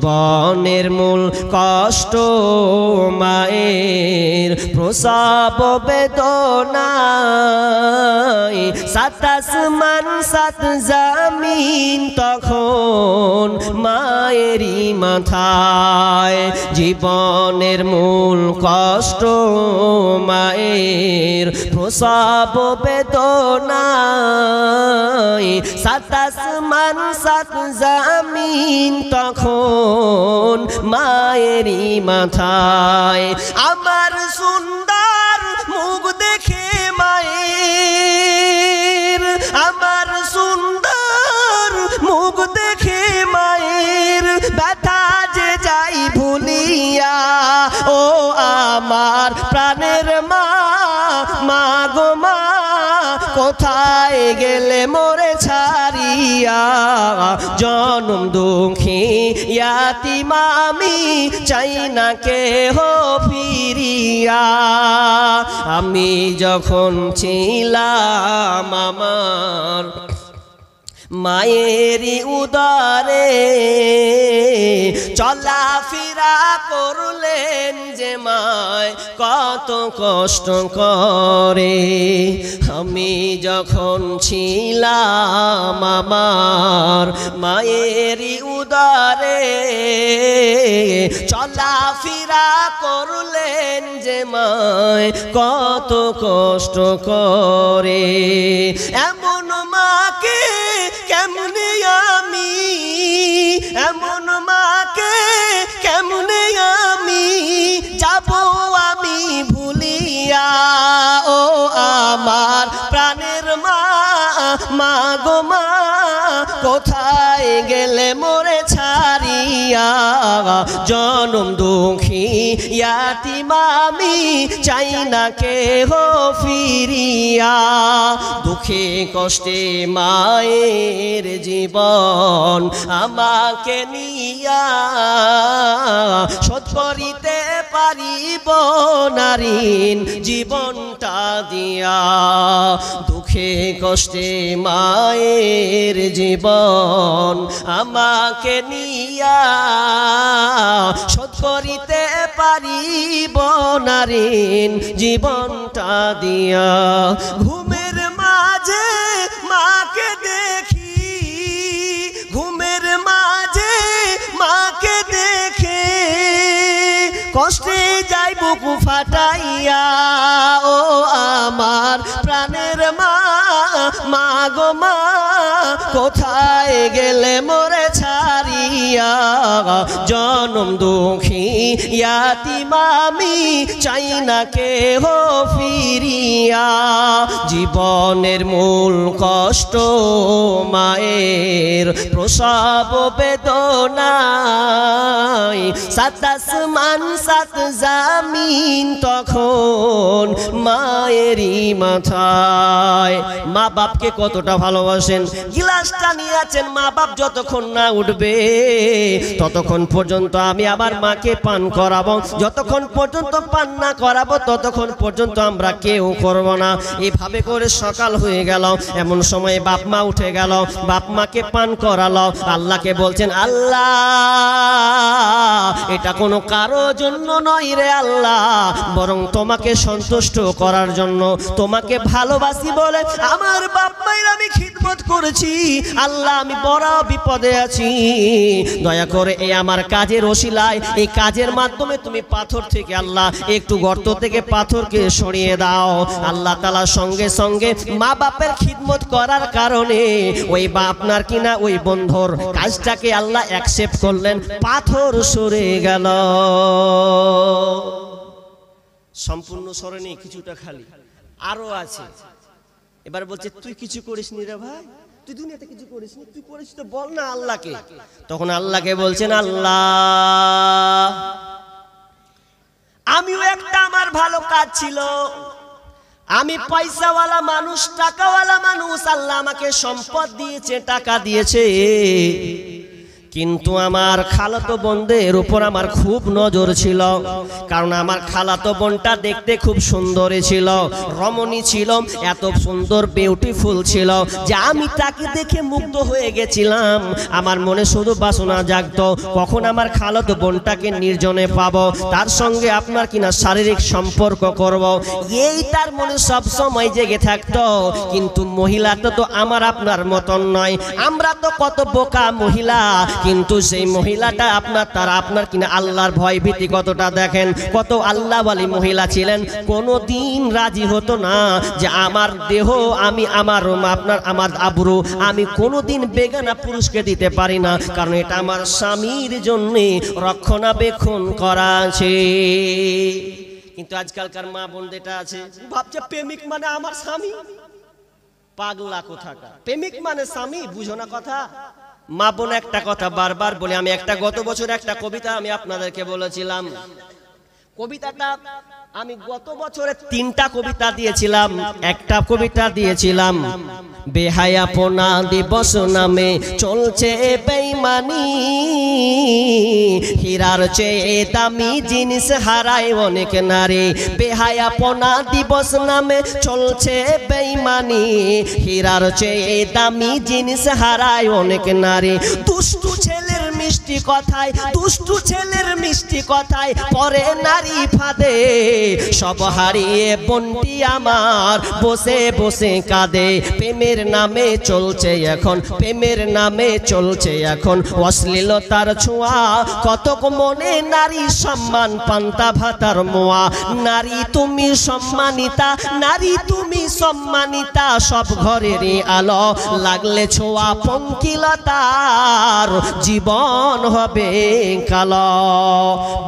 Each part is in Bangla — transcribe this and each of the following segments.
জীবনের মূল কষ্ট মায়ের প্রসব বেদনায়, সাত আসমান সাত জমিন তখন মায়েরই মাথায়। জীবনের মূল কষ্ট মায়ের প্রসব বেদনায়, সাত আসমান সাত জমিন তখন মায়েরই মাথায়। আমার সুন্দর মুখ দেখে মায়ের, আমার সুন্দর মুখ দেখে মায়ের ব্যথা যে যাই ভুলিয়া। ও আমার প্রাণের মা, মা গো মা, কোথায় গেলে মোরে ছাড়িয়া। জনম দুঃখী ইয়াতীম আমি, চাই না কেহ ফিরিয়া। আমি যখন ছিলাম আমার মায়েরই উদরে, চলাফেরা করলেন যে মায় কত কষ্ট করে। আমি যখন ছিলাম আমার মায়েরই উদরে, চলাফেরা করলেন যে মায় কত কষ্ট করে। এমন মাকে কেমনে আমি, এমন মাকে কেমনে আমি যাব আমি ভুলিয়া। ও আমার প্রাণের মা, মা গো মা, কোথায় গেলে মোরে ছাড়িয়া। জনম দুঃখী ইয়াতীম আমি, চাই না কেহ ফিরিয়া। দুঃখে কষ্টে মায়ের জীবন আমাকে নিয়া, শোধ করিতে পারিব না ঋণ জীবনটা দিয়া। দুঃখে কষ্টে মায়ের জীবন আমাকে নিয়া, শোধ করিতে পারিব না ঋণ জীবনটা দিয়া। ঘুমের মাঝে মাকে দেখি, ঘুমের মাঝে মাকে দেখে কষ্টে যাই বুক ফাটাইয়া। ও আমার প্রাণের মা, মা গো মা, কোথায় গেলে মোরে ছাড়িয়া। জনম দুঃখী ইয়াতীম আমি, চাই না কেহ ফিরিয়া। জীবনের মূল কষ্ট মায়ের প্রসব বেদনায়, সাত আসমান সাত জমিন তখন মায়েরই মাথায়। মা বাপকে কতটা ভালোবাসেন, গিলাসটা নিয়ে আছেন, মা বাপ যতক্ষণ না উঠবে ততক্ষণ পর্যন্ত আমি আবার মাকে পান করাবো, যতক্ষণ পর্যন্ত পান না করাবো ততক্ষণ পর্যন্ত আমরা কেউ করব না। এভাবে করে সকাল হয়ে গেল, এমন সময় বাপ মা উঠে গেল, বাপ মাকে পান করালো। আল্লাহকে বলছেন, আল্লাহ এটা কোনো কারো জন্য নয় রে আল্লাহ, বরং তোমাকে সন্তুষ্ট করার জন্য, তোমাকে ভালোবাসি বলে আমার বাপ মায়ের আমি খিদমত করেছি। আল্লাহ আমি বড় বিপদে আছি, দয়া করে এই আমার কাজের ওসিলায়, এই কাজের মাধ্যমে তুমি পাথর থেকে আল্লাহ একটু গর্ত থেকে পাথরকে সরিয়ে দাও। আল্লাহ তাআলা সঙ্গে সঙ্গে মা বাপের খিদমত করার কারণে ওই আপনার কিনা ওই বন্ধুর কাজটাকে আল্লাহ অ্যাকসেপ্ট করলেন, পাথর সরে গেল। সম্পূর্ণ সরেনি, কিছুটা খালি আরো আছে। এবার বলছে তুই কিছু করিসনি রে ভাই, তুই দুনিয়াতে কিছু করিসনি, তুই করিস তো বল না আল্লাহকে। তখন আল্লাহকে বলছেন, আল্লাহ আমিও একটা আমার ভালো কাজ ছিল, আমি পয়সাওয়ালা মানুষ, টাকাওয়ালা মানুষ, আল্লাহ আমাকে সম্পদ দিয়েছে, টাকা দিয়েছে, কিন্তু আমার খালাতো বোনদের উপর আমার খুব নজর ছিল, কারণ আমার খালাতো বোনটা দেখতে খুব সুন্দর ছিল, রমণী ছিল, এত সুন্দর বিউটিফুল ছিল যে আমি তাকে দেখে মুগ্ধ হয়ে গেছিলাম। আমার মনে শুধু বাসনা জাগতো কখন আমার খালাতো বোনটাকে নির্জনে পাবো, তার সঙ্গে আপনার কিনা শারীরিক সম্পর্ক করব, এই তার মনে সব সময় জেগে থাকতো। কিন্তু মহিলাটা তো আমার আপনার মতন নয়, আমরা তো কত বোকা মহিলা, কিন্তু সেই মহিলাটা আপনার কিনা আল্লাহর ভয় ভীতি কতটা দেখেন, কত আল্লাহওয়ালী মহিলা ছিলেন। কোনোদিন রাজি হতো না যে আমার দেহ আমি আমার আবরু আমি কোনোদিন বেগানা পুরুষকে দিতে পারি না, কারণ এটা আমার স্বামীর জন্য রক্ষণাবেক্ষণ করা আছে। কিন্তু আজকালকার মা বোন যেটা আছে ভাবছে প্রেমিক মানে আমার স্বামী, পাগলা কোথাকার, প্রেমিক মানে স্বামী, বুঝো না কথা। মা বোন একটা কথা বারবার বলে, আমি একটা গত বছর একটা কবিতা আমি আপনাদেরকে বলেছিলাম, কবিতাটা আমি গত বছরে 3টা কবিতা দিয়েছিলাম। একটা কবিতা দিয়েছিলাম বেহায়াপনা দিবস নামে চলছে বেঈমানি, হীরার চেয়ে দামি জিনিস হারায় অনেক নারী। বেহায়াপনা দিবস নামে চলছে বেঈমানি, হীরার চেয়ে দামি জিনিস হারায় অনেক নারী। দুষ্টু ছেলের মিষ্টি কথায়, দুষ্টু ছেলের মিষ্টি কথায় পরে নারী ফাঁদে, সব হারিয়ে বোনটি আমার বসে বসে কাঁদে। প্রেমের নামে চলছে এখন, প্রেমের নামে চলছে এখন অশ্লীলতার ছোঁয়া, কতক মনে নারী সম্মান পান্তা ভাতার মোয়া। নারী তুমি সম্মানিতা, নারী তুমি সম্মানিতা, সব ঘরেরই আলো, লাগলে ছোঁয়া পঙ্কিলতার জীবন হবে কালো।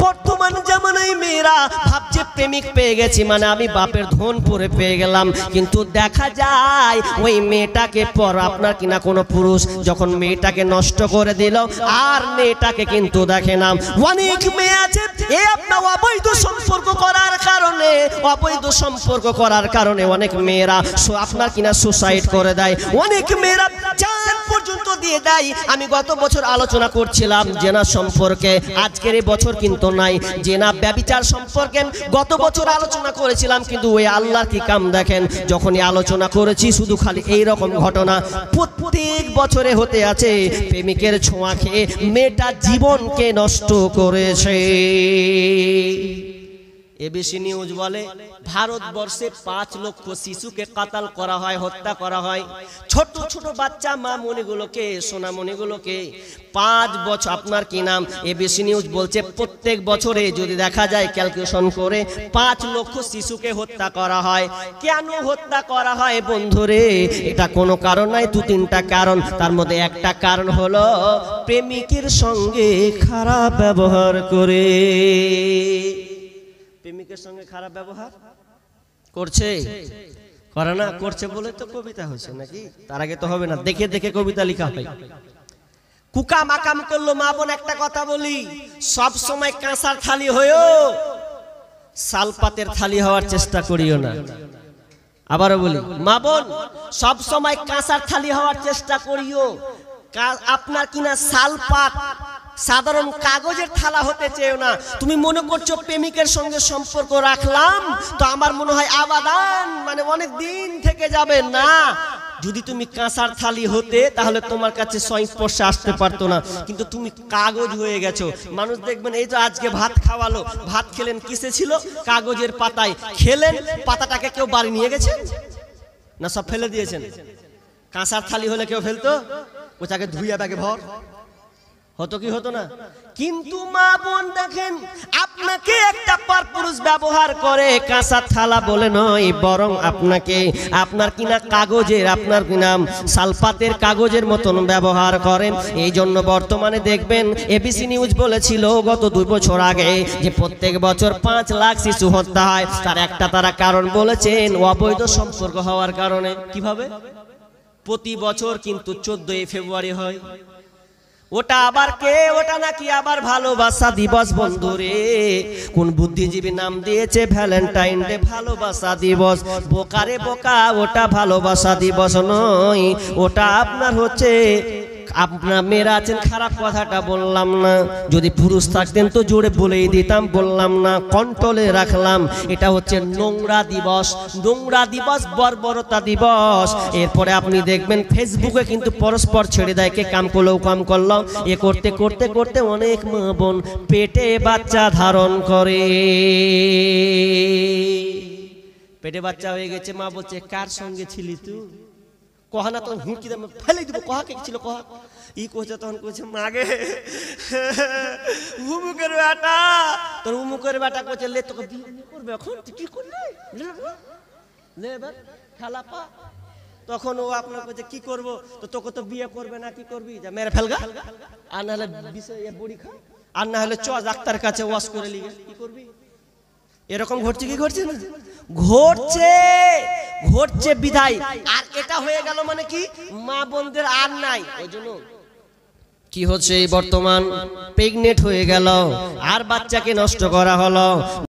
বর্তমান জামানায় মেয়েরা ভাবছে প্রেমিক পেয়ে গেছি মানে আমি বাপের ধন পরে পেয়ে গেলাম, কিন্তু দেখা যায় ওই মেয়েটাকে পর আপনার কিনা কোনো পুরুষ যখন মেয়েটাকে নষ্ট করে দিল আর মেয়েটাকে কিন্তু দেখে না। অনেক মেয়ে আছে এই আপনার অবৈধ সম্পর্ক করার কারণে, অবৈধ সম্পর্ক করার কারণে অনেক মেয়েরা আপনার কিনা সুসাইড করে দেয়, অনেক মেয়েরা জান পর্যন্ত দিয়ে দেয়। আমি গত বছর আলোচনা করছিলাম জেনা সম্পর্কে, আজকের এই বছর কিন্তু নাই। জেনা ব্যভিচার সম্পর্কে গত বছর আলোচনা করেছিলাম, কিন্তু ওই আল্লাহর কি কাম দেখেন, যখনই আলোচনা করেছি শুধু খালি এই রকম ঘটনা প্রত্যেক বছরে হতে আছে। প্রেমিকের ছোঁয়া খেয়ে মেয়েটা জীবনকে নষ্ট করেছে। এবিসি নিউজ বলে ভারতবর্ষে 5 লক্ষ শিশুকে কাতাল করা হয়, হত্যা করা হয়। ছোট ছোট বাচ্চা মা মণিগুলোকে, সোনা মণিগুলোকে 5 বছর আপনার কি নাম এবিসি নিউজ বলছে প্রত্যেক বছরে যদি দেখা যায় ক্যালকুলেশন করে 5 লক্ষ শিশুকে হত্যা করা হয়। কেন হত্যা করা হয় বন্ধুরে? এটা কোনো কারণ নাই, 2-3টা কারণ। তার মধ্যে একটা কারণ হলো প্রেমিকের সঙ্গে খারাপ ব্যবহার করে। প্রেমিকের সঙ্গে খারাপ ব্যবহার করছে, করে না? করছে বলে তো কবিতা হয়েছে নাকি? তার আগে তো হবে না, দেখে দেখে কবিতা লেখা হয়। কুকা মাকাম করলো মা বোন, একটা কথা বলি, সব সময় কাঁসার থালি হয়েও শালপাতের থালি হওয়ার চেষ্টা করিও না। আবারও বলি মা বোন, সব সময় কাঁসার থালি হওয়ার চেষ্টা করিও। আপনার কিনা শালপাত সাধারণ কাগজের থালা হতে চেয়েও না। তুমি মনে করছো প্রেমিকের সঙ্গে সম্পর্ক রাখলাম তো আমার মনে হয় আবাদান মানে অনেক দিন থেকে যাবে না। যদি তুমি কাঁসার থালি হতে তাহলে তোমার কাছে সংস্পর্শে আসতে পারতো না, কিন্তু তুমি কাগজ হয়ে গেছো। মানুষ দেখবেন এই যে আজকে ভাত খাওয়ালো, ভাত খেলেন কিসে ছিল? কাগজের পাতায় খেলেন। পাতাটাকে কেউ বাড়ি নিয়ে গেছেন না, সব ফেলে দিয়েছেন। কাঁসার থালি হলে কেউ ফেলতো? ওটাকে ধুইয়া ব্যাগে ভর হতো কি হতো না? কিন্তু মা বোন দেখেন, আপনাকে একটা পরপুরুষ ব্যবহার করে কাঁচা থালা বলে নয়, বরং আপনাকে আপনার কিনা কাগজের, আপনার কিনা শালপাতের কাগজের মতন ব্যবহার করেন। এই জন্য বর্তমানে দেখবেন এবিসি নিউজ বলেছিল গত 2 বছর আগে যে প্রত্যেক বছর 5 লাখ শিশু হত্যা হয়। তার একটা তারা কারণ বলেছেন অবৈধ সম্পর্ক হওয়ার কারণে। কিভাবে? প্রতি বছর কিন্তু 14 ফেব্রুয়ারি হয়। ওটা আবার কে? ওটা নাকি আবার ভালোবাসা দিবস বন্ধুরে। কোন বুদ্ধিজীবী নাম দিয়েছে ভ্যালেন্টাইন ডে, ভালোবাসা দিবস। বোকারে বোকা, ওটা ভালোবাসা দিবস নয়, ওটা আপনার হচ্ছে আপনারা মেয়েরা আছেন, খারাপ কথাটা বললাম না, যদি পুরুষ থাকতেন তো জোরে বলেই দিতাম, বললাম না, কন্ট্রোলে রাখলাম। এটা হচ্ছে নোংরা দিবস, নোংরা দিবস, বর্বরতা দিবস। এরপরে আপনি দেখবেন ফেসবুকে কিন্তু পরস্পর ছেড়ে দেয়, কে কাম করলো কাম করলো, এ করতে করতে করতে অনেক মা বোন পেটে বাচ্চা ধারণ করে। পেটে বাচ্চা হয়ে গেছে, মা বলছে কার সঙ্গে ছিলি তুই? কহা না, তখন হুঁকি দেব, ফেলে দিব, কহা কে ছিল, কহা। ই কইছে, তখন কইছে মাগে উমুকের বেটা, তোর উমুকের বেটা কইছে লে তোকে বিয়ে করবে, এখন তুই কি করলি, লে এবার খেলা পা। তখন ও আপনার কইছে কি করব, তো তোকে তো বিয়ে করবে না, কি করবি, যা মেরে ফেলগা, আর না হলে বিষয় বড়ি খা, আর না হলে চ ডাক্তার কাছে ওয়াশ করে লিগে, কি করবি? এরকম ঘটছে কি ঘটছে না? ঘটছে, ঘটছে বিধায়। আর এটা হয়ে গেল মানে কি, মা বোনদের আর নাই। ওই জন্য কি হচ্ছে, বর্তমান প্রেগনেন্ট হয়ে গেল আর বাচ্চাকে নষ্ট করা হলো।